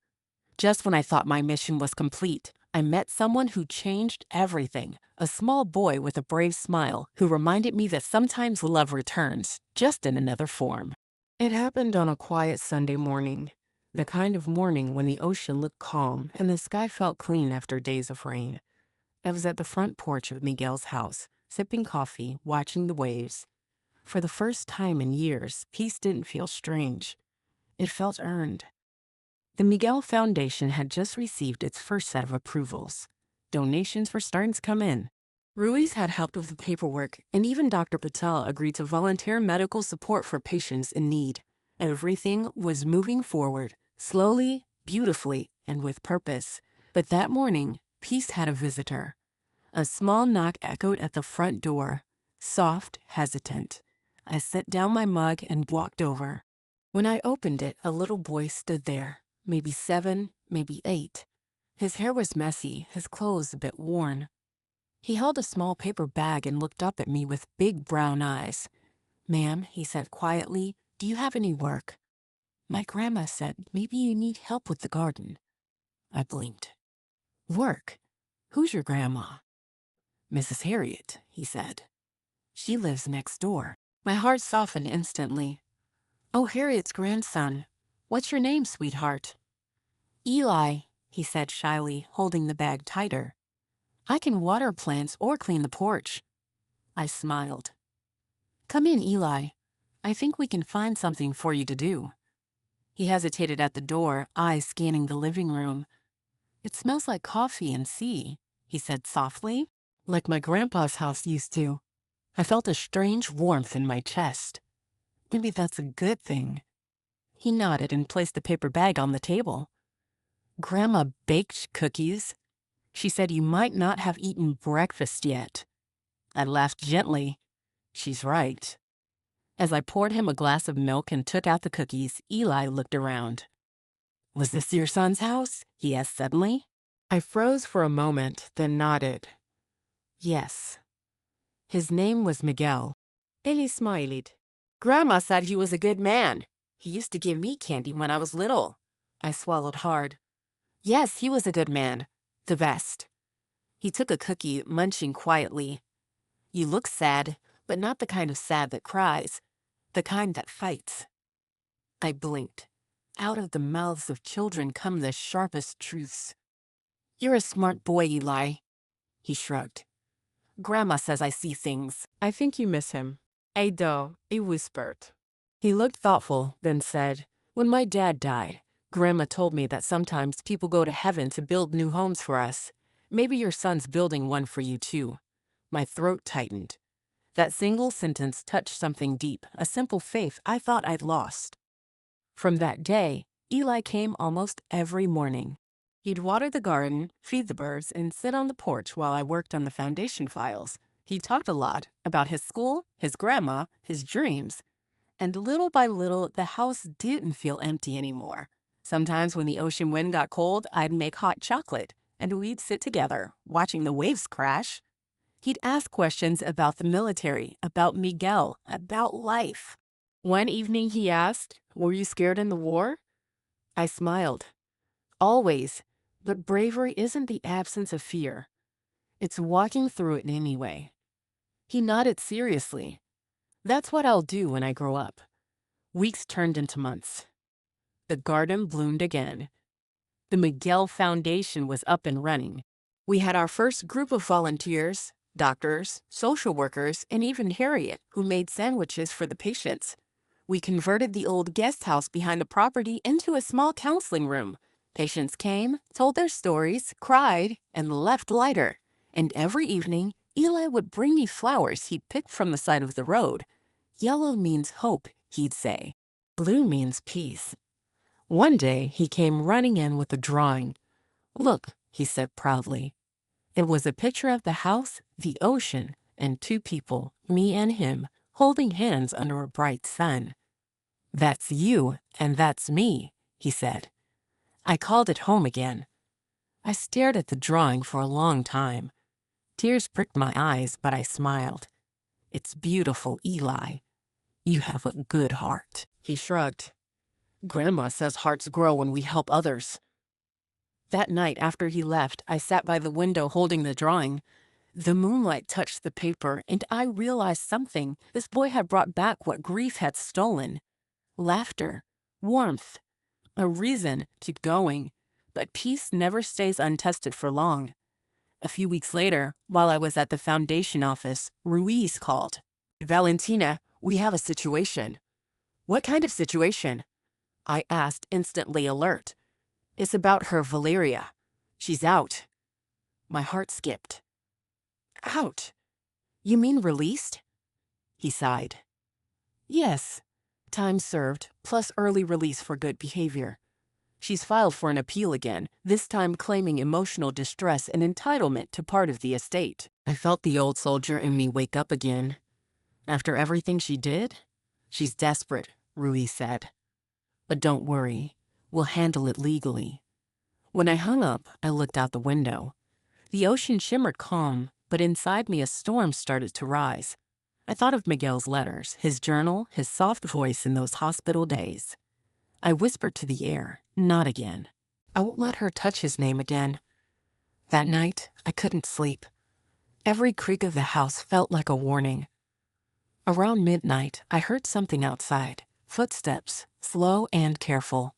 Just when I thought my mission was complete, I met someone who changed everything. A small boy with a brave smile who reminded me that sometimes love returns, just in another form. It happened on a quiet Sunday morning. The kind of morning when the ocean looked calm and the sky felt clean after days of rain. I was at the front porch of Miguel's house, sipping coffee, watching the waves. For the first time in years, peace didn't feel strange. It felt earned. The Miguel Foundation had just received its first set of approvals. Donations were starting to come in. Ruiz had helped with the paperwork, and even Dr. Patel agreed to volunteer medical support for patients in need. Everything was moving forward, slowly, beautifully, and with purpose. But that morning, peace had a visitor. A small knock echoed at the front door, soft, hesitant. I set down my mug and walked over. When I opened it, a little boy stood there. Maybe 7, maybe 8. His hair was messy, his clothes a bit worn. He held a small paper bag and looked up at me with big brown eyes. "Ma'am," he said quietly, "do you have any work?" My grandma said, "Maybe you need help with the garden." I blinked. "Work? Who's your grandma?" "Mrs. Harriet," he said. "She lives next door." My heart softened instantly. "Oh, Harriet's grandson. What's your name, sweetheart?" "Eli," he said shyly, holding the bag tighter. "I can water plants or clean the porch." I smiled. "Come in, Eli. I think we can find something for you to do." He hesitated at the door, eyes scanning the living room. "It smells like coffee and sea," he said softly, "like my grandpa's house used to." I felt a strange warmth in my chest. Maybe that's a good thing. He nodded and placed the paper bag on the table. "Grandma baked cookies. She said you might not have eaten breakfast yet." I laughed gently. She's right. As I poured him a glass of milk and took out the cookies, Eli looked around. "Was this your son's house?" he asked suddenly. I froze for a moment, then nodded. Yes. His name was Miguel. Eli smiled. "Grandma said he was a good man." He used to give me candy when I was little. I swallowed hard. Yes, he was a good man. The best. He took a cookie, munching quietly. You look sad, but not the kind of sad that cries. The kind that fights. I blinked. Out of the mouths of children come the sharpest truths. You're a smart boy, Eli. He shrugged. Grandma says I see things. I think you miss him. Ado, he whispered. He looked thoughtful, then said, when my dad died, Grandma told me that sometimes people go to heaven to build new homes for us. Maybe your son's building one for you too. My throat tightened. That single sentence touched something deep, a simple faith I thought I'd lost. From that day, Eli came almost every morning. He'd water the garden, feed the birds, and sit on the porch while I worked on the foundation files. He talked a lot about his school, his grandma, his dreams. And little by little, the house didn't feel empty anymore. Sometimes when the ocean wind got cold, I'd make hot chocolate, and we'd sit together, watching the waves crash. He'd ask questions about the military, about Miguel, about life. One evening he asked, "Were you scared in the war?" I smiled. Always. But bravery isn't the absence of fear. It's walking through it anyway. He nodded seriously. That's what I'll do when I grow up. Weeks turned into months. The garden bloomed again. The Miguel Foundation was up and running. We had our first group of volunteers, doctors, social workers, and even Harriet, who made sandwiches for the patients. We converted the old guest house behind the property into a small counseling room. Patients came, told their stories, cried, and left lighter. And every evening, Eli would bring me flowers he'd picked from the side of the road. Yellow means hope, he'd say. Blue means peace. One day, he came running in with a drawing. Look, he said proudly. It was a picture of the house, the ocean, and two people, me and him, holding hands under a bright sun. That's you, and that's me, he said. I called it home again. I stared at the drawing for a long time. Tears pricked my eyes, but I smiled. It's beautiful, Eli. You have a good heart. He shrugged. Grandma says hearts grow when we help others. That night after he left, I sat by the window holding the drawing. The moonlight touched the paper, and I realized something. This boy had brought back what grief had stolen. Laughter, warmth, a reason to keep going. But peace never stays untested for long. A few weeks later, while I was at the foundation office, Ruiz called. Valentina, we have a situation. What kind of situation? I asked, instantly alert. It's about her Valeria. She's out. My heart skipped. Out? You mean released? He sighed. Yes. Time served, plus early release for good behavior. She's filed for an appeal again, this time claiming emotional distress and entitlement to part of the estate. I felt the old soldier in me wake up again. After everything she did? She's desperate, Ruiz said. But don't worry, we'll handle it legally. When I hung up, I looked out the window. The ocean shimmered calm, but inside me a storm started to rise. I thought of Miguel's letters, his journal, his soft voice in those hospital days. I whispered to the air, not again. I won't let her touch his name again. That night, I couldn't sleep. Every creak of the house felt like a warning. Around midnight, I heard something outside, footsteps, slow and careful.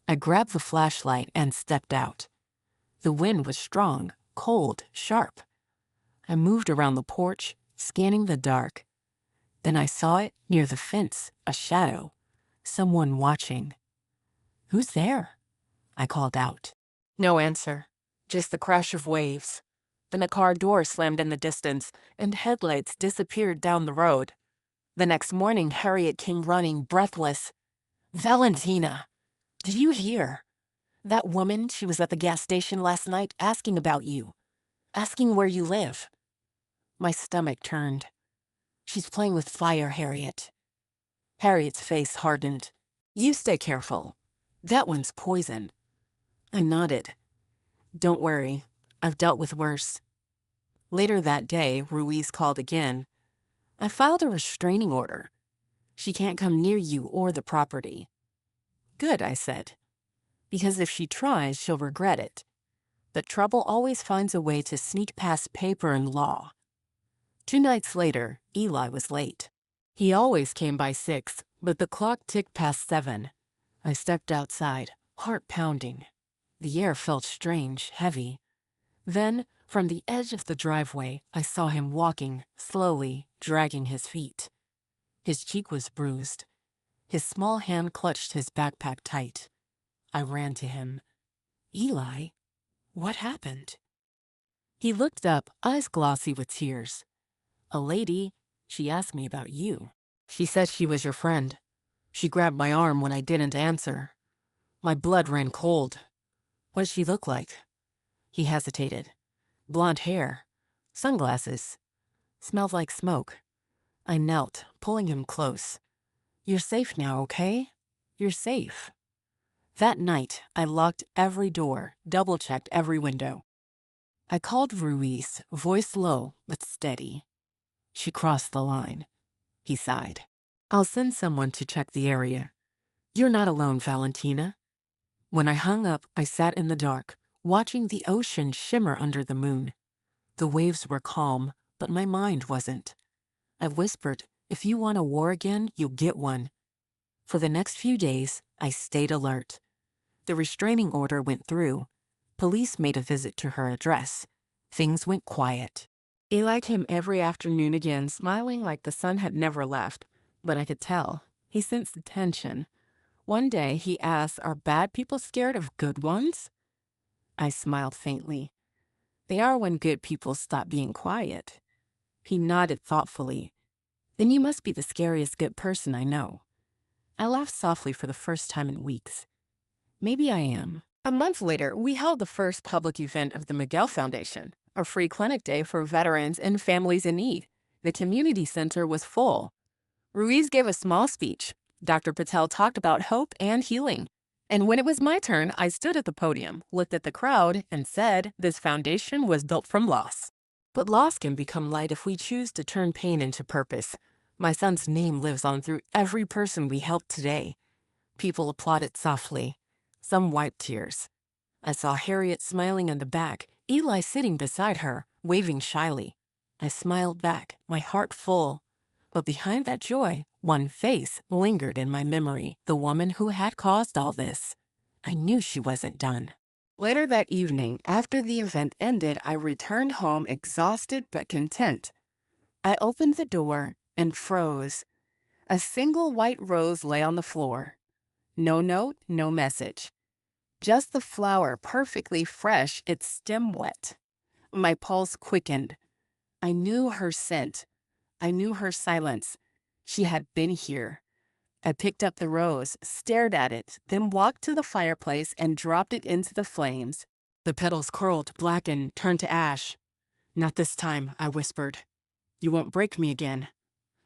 I grabbed the flashlight and stepped out. The wind was strong, cold, sharp. I moved around the porch, scanning the dark. Then I saw it near the fence, a shadow, someone watching. Who's there? I called out. No answer, just the crash of waves. Then a car door slammed in the distance, and headlights disappeared down the road. The next morning, Harriet came running, breathless. Valentina, did you hear? That woman, she was at the gas station last night asking about you, asking where you live. My stomach turned. She's playing with fire, Harriet. Harriet's face hardened. You stay careful. That one's poison. I nodded. Don't worry, I've dealt with worse. Later that day, Ruiz called again. I filed a restraining order. She can't come near you or the property." "Good," I said, "because if she tries, she'll regret it. But trouble always finds a way to sneak past paper and law." 2 nights later, Eli was late. He always came by 6, but the clock ticked past 7. I stepped outside, heart pounding. The air felt strange, heavy. Then, from the edge of the driveway, I saw him walking, slowly, dragging his feet. His cheek was bruised. His small hand clutched his backpack tight. I ran to him. "Eli, what happened?" He looked up, eyes glossy with tears. "A lady, she asked me about you. She said she was your friend. She grabbed my arm when I didn't answer. My blood ran cold." "What did she look like?" He hesitated. "Blonde hair. Sunglasses. Smelled like smoke." I knelt, pulling him close. "You're safe now, okay? You're safe." That night, I locked every door, double-checked every window. I called Ruiz, voice low but steady. "She crossed the line." He sighed. "I'll send someone to check the area. You're not alone, Valentina." When I hung up, I sat in the dark, watching the ocean shimmer under the moon. The waves were calm, but my mind wasn't. I whispered, "If you want a war again, you'll get one." For the next few days, I stayed alert. The restraining order went through. Police made a visit to her address. Things went quiet. Eli came every afternoon again, smiling like the sun had never left. But I could tell. He sensed the tension. One day he asked, "Are bad people scared of good ones?" I smiled faintly. "They are when good people stop being quiet." He nodded thoughtfully. "Then you must be the scariest good person I know." I laughed softly for the first time in weeks. "Maybe I am." A month later, we held the first public event of the Miguel Foundation, a free clinic day for veterans and families in need. The community center was full. Ruiz gave a small speech. Dr. Patel talked about hope and healing. And when it was my turn, I stood at the podium, looked at the crowd, and said, "This foundation was built from loss." But loss can become light if we choose to turn pain into purpose. My son's name lives on through every person we helped today. People applauded softly. Some wiped tears. I saw Harriet smiling in the back, Eli sitting beside her, waving shyly. I smiled back, my heart full. But behind that joy, one face lingered in my memory, the woman who had caused all this. I knew she wasn't done. Later that evening, after the event ended, I returned home exhausted but content. I opened the door and froze. A single white rose lay on the floor. No note, no message. Just the flower, perfectly fresh, its stem wet. My pulse quickened. I knew her scent. I knew her silence. She had been here. I picked up the rose, stared at it, then walked to the fireplace and dropped it into the flames. The petals curled, blackened, turned to ash. "Not this time," I whispered. "You won't break me again."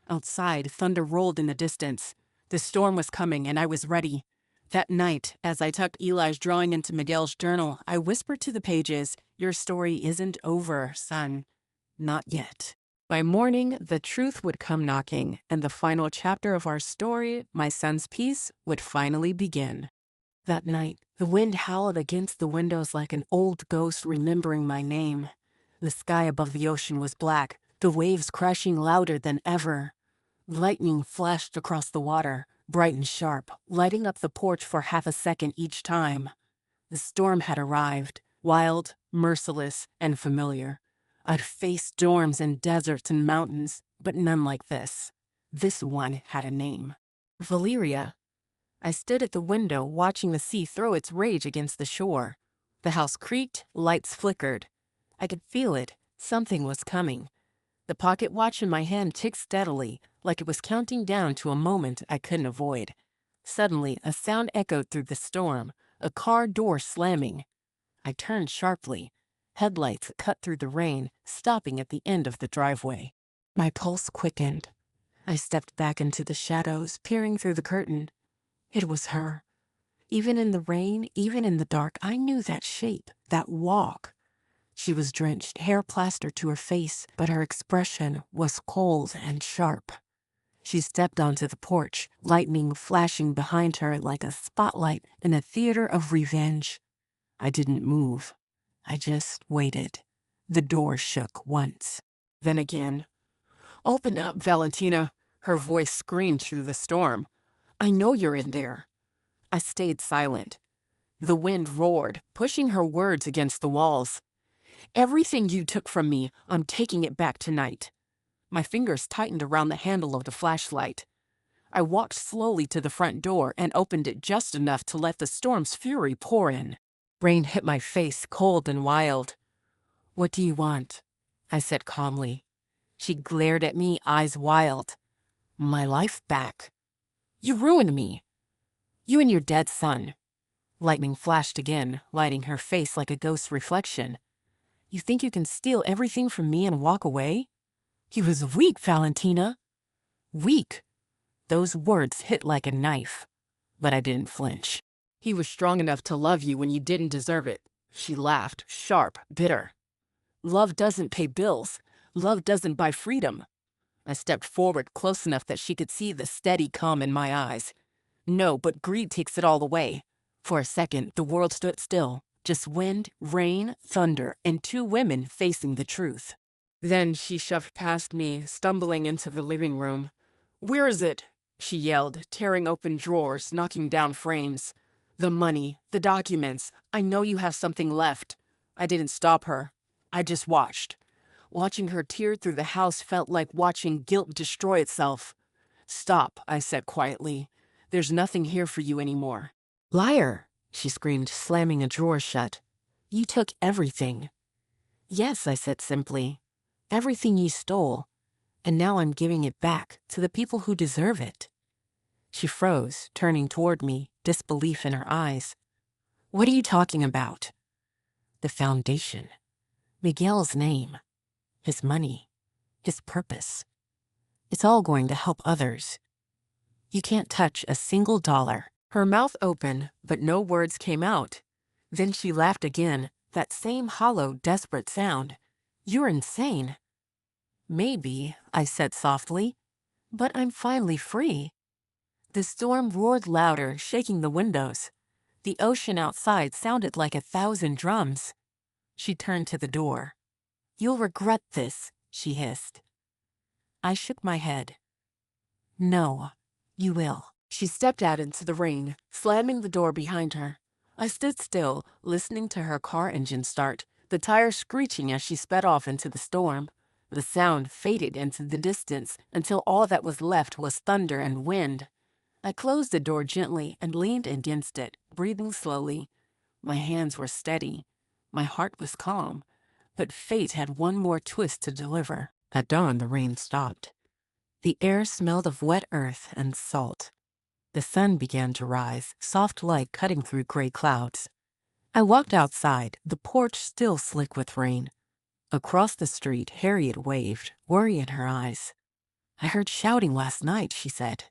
Outside, thunder rolled in the distance. The storm was coming, and I was ready. That night, as I tucked Eli's drawing into Miguel's journal, I whispered to the pages, "Your story isn't over, son. Not yet." By morning, the truth would come knocking, and the final chapter of our story, my son's peace, would finally begin. That night, the wind howled against the windows like an old ghost remembering my name. The sky above the ocean was black, the waves crashing louder than ever. Lightning flashed across the water, bright and sharp, lighting up the porch for half a second each time. The storm had arrived, wild, merciless, and familiar. I'd faced storms in deserts and mountains, but none like this. This one had a name. Valeria. I stood at the window watching the sea throw its rage against the shore. The house creaked, lights flickered. I could feel it. Something was coming. The pocket watch in my hand ticked steadily, like it was counting down to a moment I couldn't avoid. Suddenly, a sound echoed through the storm, a car door slamming. I turned sharply. Headlights cut through the rain, stopping at the end of the driveway. My pulse quickened. I stepped back into the shadows, peering through the curtain. It was her. Even in the rain, even in the dark, I knew that shape, that walk. She was drenched, hair plastered to her face, but her expression was cold and sharp. She stepped onto the porch, lightning flashing behind her like a spotlight in a theater of revenge. I didn't move. I just waited. The door shook once. Then again. "Open up, Valentina," her voice screamed through the storm. "I know you're in there." I stayed silent. The wind roared, pushing her words against the walls. "Everything you took from me, I'm taking it back tonight." My fingers tightened around the handle of the flashlight. I walked slowly to the front door and opened it just enough to let the storm's fury pour in. Rain hit my face, cold and wild. "What do you want?" I said calmly. She glared at me, eyes wild. "My life back. You ruined me. You and your dead son." Lightning flashed again, lighting her face like a ghost's reflection. "You think you can steal everything from me and walk away?" He was weak, Valentina. Weak. Those words hit like a knife. But I didn't flinch. "He was strong enough to love you when you didn't deserve it." She laughed, sharp, bitter. "Love doesn't pay bills. Love doesn't buy freedom." I stepped forward close enough that she could see the steady calm in my eyes. "No, but greed takes it all away." For a second, the world stood still. Just wind, rain, thunder, and two women facing the truth. Then she shoved past me, stumbling into the living room. "Where is it?" she yelled, tearing open drawers, knocking down frames. "The money, the documents. I know you have something left." I didn't stop her. I just watched. Watching her tear through the house felt like watching guilt destroy itself. "Stop," I said quietly. "There's nothing here for you anymore." "Liar," she screamed, slamming a drawer shut. "You took everything." "Yes," I said simply. "Everything you stole. And now I'm giving it back to the people who deserve it." She froze, turning toward me, disbelief in her eyes. "What are you talking about?" "The foundation. Miguel's name. His money. His purpose. It's all going to help others. You can't touch a single dollar." Her mouth opened, but no words came out. Then she laughed again, that same hollow, desperate sound. "You're insane." "Maybe," I said softly, "but I'm finally free." The storm roared louder, shaking the windows. The ocean outside sounded like 1,000 drums. She turned to the door. "You'll regret this," she hissed. I shook my head. "No, you will." She stepped out into the rain, slamming the door behind her. I stood still, listening to her car engine start, the tires screeching as she sped off into the storm. The sound faded into the distance until all that was left was thunder and wind. I closed the door gently and leaned against it, breathing slowly. My hands were steady. My heart was calm. But fate had one more twist to deliver. At dawn, the rain stopped. The air smelled of wet earth and salt. The sun began to rise, soft light cutting through gray clouds. I walked outside, the porch still slick with rain. Across the street, Harriet waved, worry in her eyes. "I heard shouting last night," she said.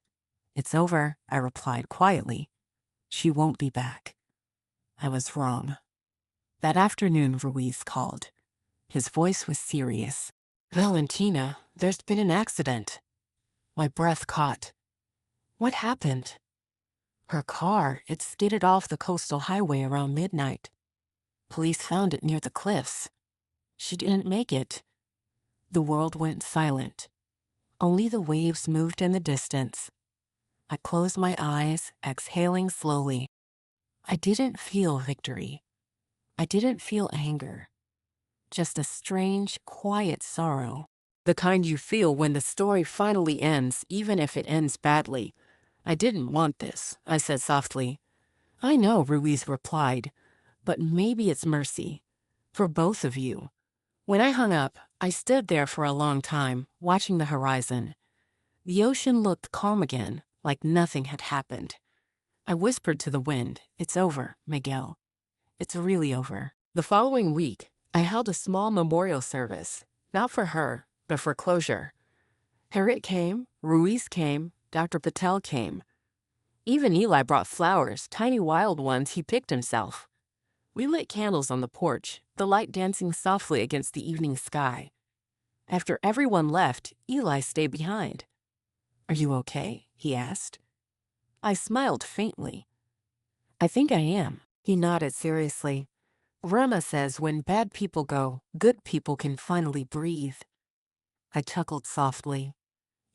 "It's over," I replied quietly. "She won't be back." I was wrong. That afternoon, Ruiz called. His voice was serious. "Valentina, there's been an accident." My breath caught. "What happened?" "Her car, it skidded off the coastal highway around midnight. Police found it near the cliffs. She didn't make it." The world went silent. Only the waves moved in the distance. I closed my eyes, exhaling slowly. I didn't feel victory. I didn't feel anger. Just a strange, quiet sorrow. The kind you feel when the story finally ends, even if it ends badly. "I didn't want this," I said softly. "I know," Ruiz replied, "but maybe it's mercy. For both of you." When I hung up, I stood there for a long time, watching the horizon. The ocean looked calm again, like nothing had happened. I whispered to the wind, "It's over, Miguel. It's really over." The following week, I held a small memorial service, not for her, but for closure. Harriet came, Ruiz came, Dr. Patel came. Even Eli brought flowers, tiny wild ones he picked himself. We lit candles on the porch, the light dancing softly against the evening sky. After everyone left, Eli stayed behind. "Are you okay?" he asked. I smiled faintly. "I think I am." He nodded seriously. "Grandma says when bad people go, good people can finally breathe." I chuckled softly.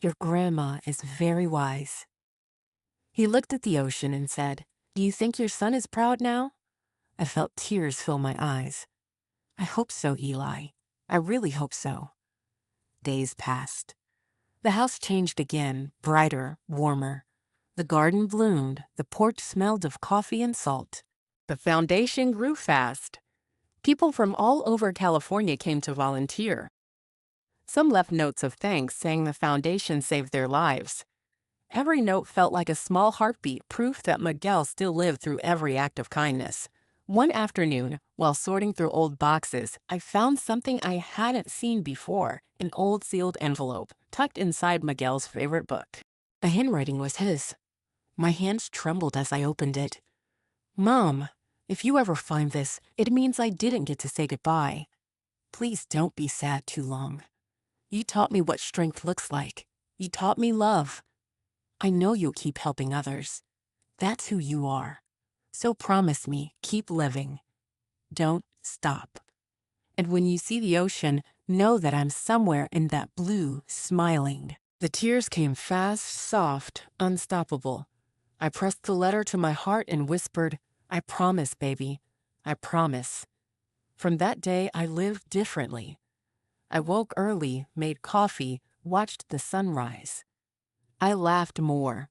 "Your grandma is very wise." He looked at the ocean and said, "Do you think your son is proud now?" I felt tears fill my eyes. "I hope so, Eli. I really hope so." Days passed. The house changed again, brighter, warmer. The garden bloomed, the porch smelled of coffee and salt. The foundation grew fast. People from all over California came to volunteer. Some left notes of thanks saying the foundation saved their lives. Every note felt like a small heartbeat, proof that Miguel still lived through every act of kindness. One afternoon, while sorting through old boxes, I found something I hadn't seen before, an old sealed envelope tucked inside Miguel's favorite book. The handwriting was his. My hands trembled as I opened it. "Mom, if you ever find this, it means I didn't get to say goodbye. Please don't be sad too long. You taught me what strength looks like. You taught me love. I know you'll keep helping others. That's who you are. So promise me, keep living. Don't stop. And when you see the ocean, know that I'm somewhere in that blue, smiling." The tears came fast, soft, unstoppable. I pressed the letter to my heart and whispered, "I promise, baby. I promise." From that day, I lived differently. I woke early, made coffee, watched the sunrise. I laughed more.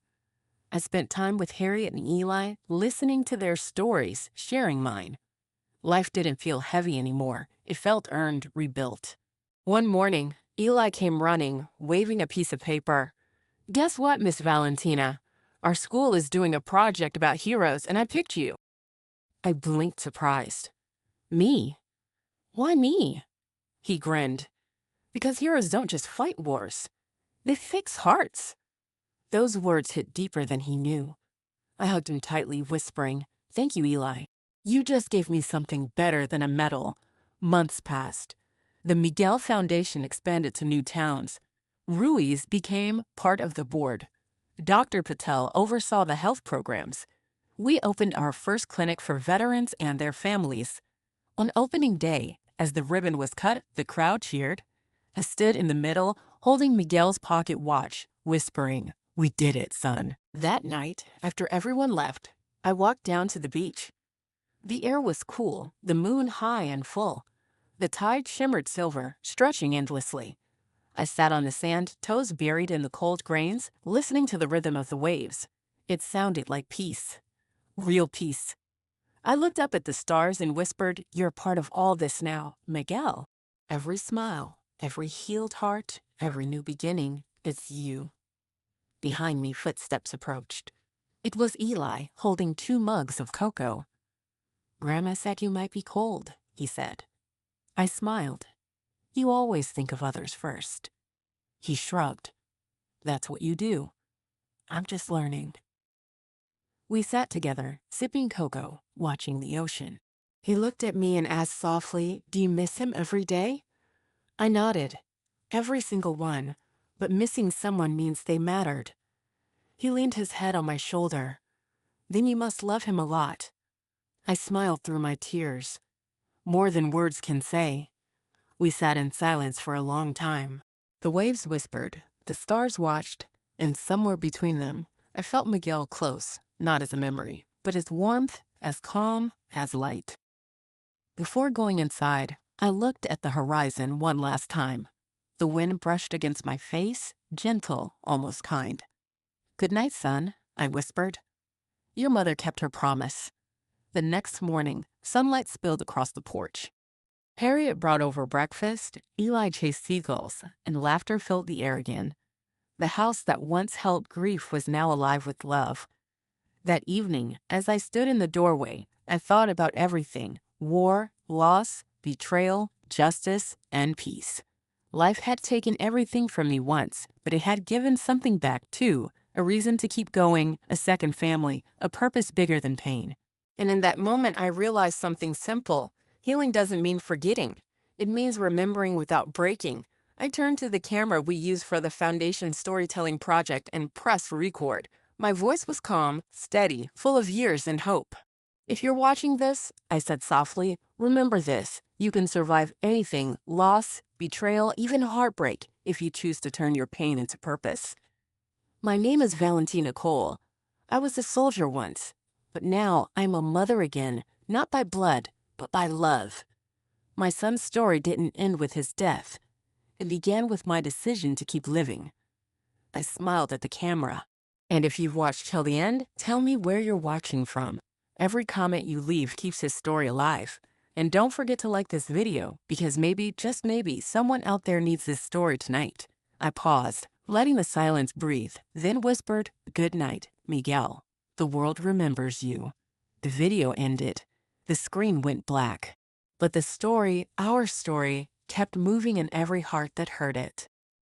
I spent time with Harriet and Eli, listening to their stories, sharing mine. Life didn't feel heavy anymore. It felt earned, rebuilt. One morning, Eli came running, waving a piece of paper. "Guess what, Miss Valentina? Our school is doing a project about heroes, and I picked you." I blinked surprised. "Me? Why me?" He grinned. "Because heroes don't just fight wars. They fix hearts." Those words hit deeper than he knew. I hugged him tightly, whispering, "Thank you, Eli. You just gave me something better than a medal." Months passed. The Miguel Foundation expanded to new towns. Ruiz became part of the board. Dr. Patel oversaw the health programs. We opened our first clinic for veterans and their families. On opening day, as the ribbon was cut, the crowd cheered. I stood in the middle, holding Miguel's pocket watch, whispering, "We did it, son." That night, after everyone left, I walked down to the beach. The air was cool, the moon high and full. The tide shimmered silver, stretching endlessly. I sat on the sand, toes buried in the cold grains, listening to the rhythm of the waves. It sounded like peace. Real peace. I looked up at the stars and whispered, "You're part of all this now, Miguel." Every smile, every healed heart, every new beginning, it's you. Behind me, footsteps approached. It was Eli, holding 2 mugs of cocoa. "Grandma said you might be cold," he said. I smiled. "You always think of others first." He shrugged. "That's what you do. I'm just learning." We sat together, sipping cocoa, watching the ocean. He looked at me and asked softly, "Do you miss him every day?" I nodded. "Every single one, but missing someone means they mattered." He leaned his head on my shoulder. "Then you must love him a lot." I smiled through my tears. "More than words can say." We sat in silence for a long time. The waves whispered, the stars watched, and somewhere between them, I felt Miguel close, not as a memory, but as warmth, as calm, as light. Before going inside, I looked at the horizon one last time. The wind brushed against my face, gentle, almost kind. "Good night, son," I whispered. Your mother kept her promise. The next morning, sunlight spilled across the porch. Harriet brought over breakfast, Eli chased seagulls, and laughter filled the air again. The house that once held grief was now alive with love. That evening, as I stood in the doorway, I thought about everything: war, loss, betrayal, justice, and peace. Life had taken everything from me once, but it had given something back too, a reason to keep going, a second family, a purpose bigger than pain. And in that moment, I realized something simple. Healing doesn't mean forgetting. It means remembering without breaking, I turned to the camera we used for the foundation storytelling project and pressed record. My voice was calm, steady, full of years and hope. If you're watching this, I said softly, remember this. You can survive anything, loss, betrayal, even heartbreak, if you choose to turn your pain into purpose. My name is Valentina Cole. I was a soldier once, but now I'm a mother again, not by blood, but by love. My son's story didn't end with his death. It began with my decision to keep living. I smiled at the camera. And if you've watched till the end, tell me where you're watching from. Every comment you leave keeps his story alive. And don't forget to like this video, because maybe, just maybe, someone out there needs this story tonight. I paused, letting the silence breathe, then whispered, "Good night, Miguel. The world remembers you." The video ended. The screen went black. But the story, our story, kept moving in every heart that heard it.